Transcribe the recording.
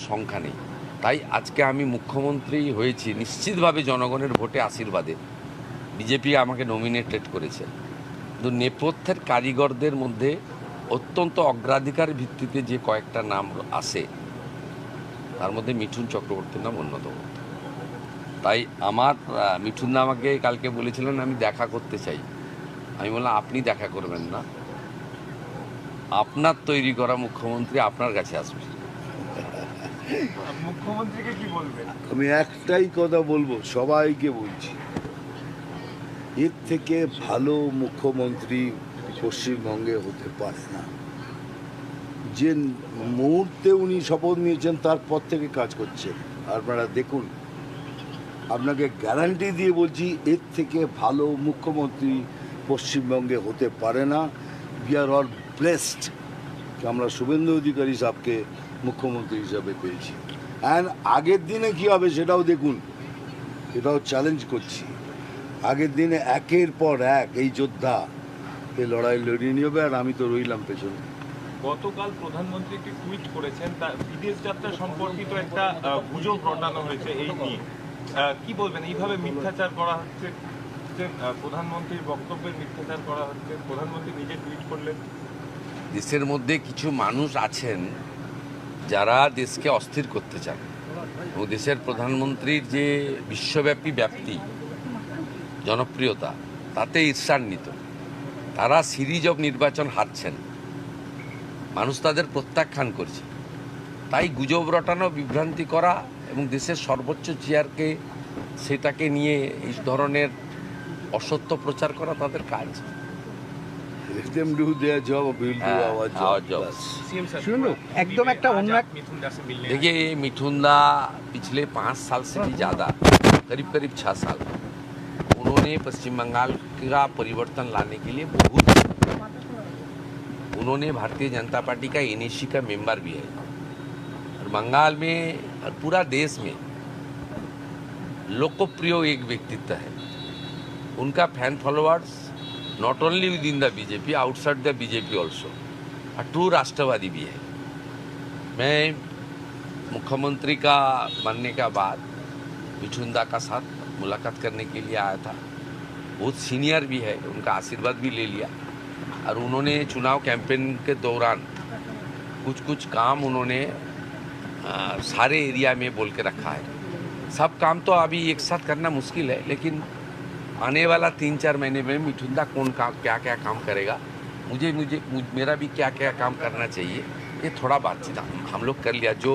সংখ্যা নেই। তাই আজকে আমি মুখ্যমন্ত্রী হয়েছি নিশ্চিতভাবে জনগণের ভোটে আশীর্বাদে। বিজেপি আমাকে নমিনেটেড করেছে, কিন্তু নেপথ্যের কারিগরদের মধ্যে অত্যন্ত অগ্রাধিকার ভিত্তিতে যে কয়েকটা নাম আসে তার মধ্যে মিঠুন চক্রবর্তীর নাম অন্যতম। তাই আমার মিঠুন দা আমাকে কালকে বলেছিলেন আমি দেখা করতে চাই। আমি বললাম আপনি দেখা করবেন না, আপনার তৈরি করা মুখ্যমন্ত্রী আপনার কাছে আসবে। মুখ্যমন্ত্রীকে কি বলবেন? আমি একটাই কথা বলবো, সবাইকে বলছি, এর থেকে ভালো মুখ্যমন্ত্রী পশ্চিমবঙ্গে হতে পারে না। যে মুহূর্তে উনি শপথ নিয়েছেন তারপর থেকে কাজ করছেন, আপনারা দেখুন, আপনাকে গ্যারান্টি দিয়ে বলছি এর থেকে ভালো মুখ্যমন্ত্রী পশ্চিমবঙ্গে হতে পারে না। উই আর অল ব্লেসড, আমরা শুভেন্দু অধিকারী সাহেবকে মুখ্যমন্ত্রী হিসাবে পেয়েছি। অ্যান্ড আগের দিনে কী হবে সেটাও দেখুন, এটাও চ্যালেঞ্জ করছি। আগের দিনে একের পর এক এই যোদ্ধা এই লড়াই লড়িয়ে নিয়ে হবে, আর আমি তো রইলাম পেছনে। গতকাল প্রধানমন্ত্রী একটি টুইট করেছেন, তার বিদেশ যাত্রা সম্পর্কিত একটা গুজব রটানো হয়েছে এই নিয়ে। কি বলবেন, এইভাবে মিথ্যাচার করা হচ্ছে, যে প্রধানমন্ত্রীর বক্তব্যের মিথ্যাচার করা হচ্ছে, প্রধানমন্ত্রী নিজে টুইট করলেন। দেশের মধ্যে কিছু মানুষ আছেন যারা দেশকে অস্থির করতে চান, এবং দেশের প্রধানমন্ত্রীর যে বিশ্বব্যাপী ব্যাপ্তি জনপ্রিয়তা তাতে ঈর্ষান্বিত। তারা সিরিজ অফ নির্বাচন হারছেন, মানুষ তাদের প্রত্যাখ্যান করছে। তাই গুজব রটানো, বিভ্রান্তি করা এবং দেশের সর্বোচ্চ চেয়ারকে সেটাকে নিয়ে এই ধরনের অসত্য প্রচার করা তাদের কাজ। Let them do their job, we'll do our job. सुनो एकदम एक मिथुन दा से मिलने देखिए, ये मिठुन दा पिछले 5 साल से भी ज़्यादा, करीब 6 साल उन्होंने पश्चिम बंगाल का परिवर्तन लाने के लिए बहुत, उन्होंने भारतीय जनता पार्टी का एनएसी का मेंबर भी है, और बंगाल में और पूरा देश में लोकप्रिय एक व्यक्तित्व है। उनका fan followers not only with in the BJP, outside the BJP also, और ट्रू राष्ट्रवादी भी है। मैं मुख्यमंत्री का बनने का बाद मिठुन दा का साथ मुलाकात करने के लिए आया था। बहुत सीनियर भी है, उनका आशीर्वाद भी ले लिया, और उन्होंने चुनाव कैंपेन के दौरान कुछ काम उन्होंने सारे एरिया में बोल के रखा है। सब काम तो अभी एक साथ करना मुश्किल है, लेकिन आने वाला 3-4 महीने में मिठुन दा कौन काम क्या क्या काम करेगा, मेरा भी क्या क्या काम करना चाहिए, ये थोड़ा बातचीत हम लोग कर लिया। जो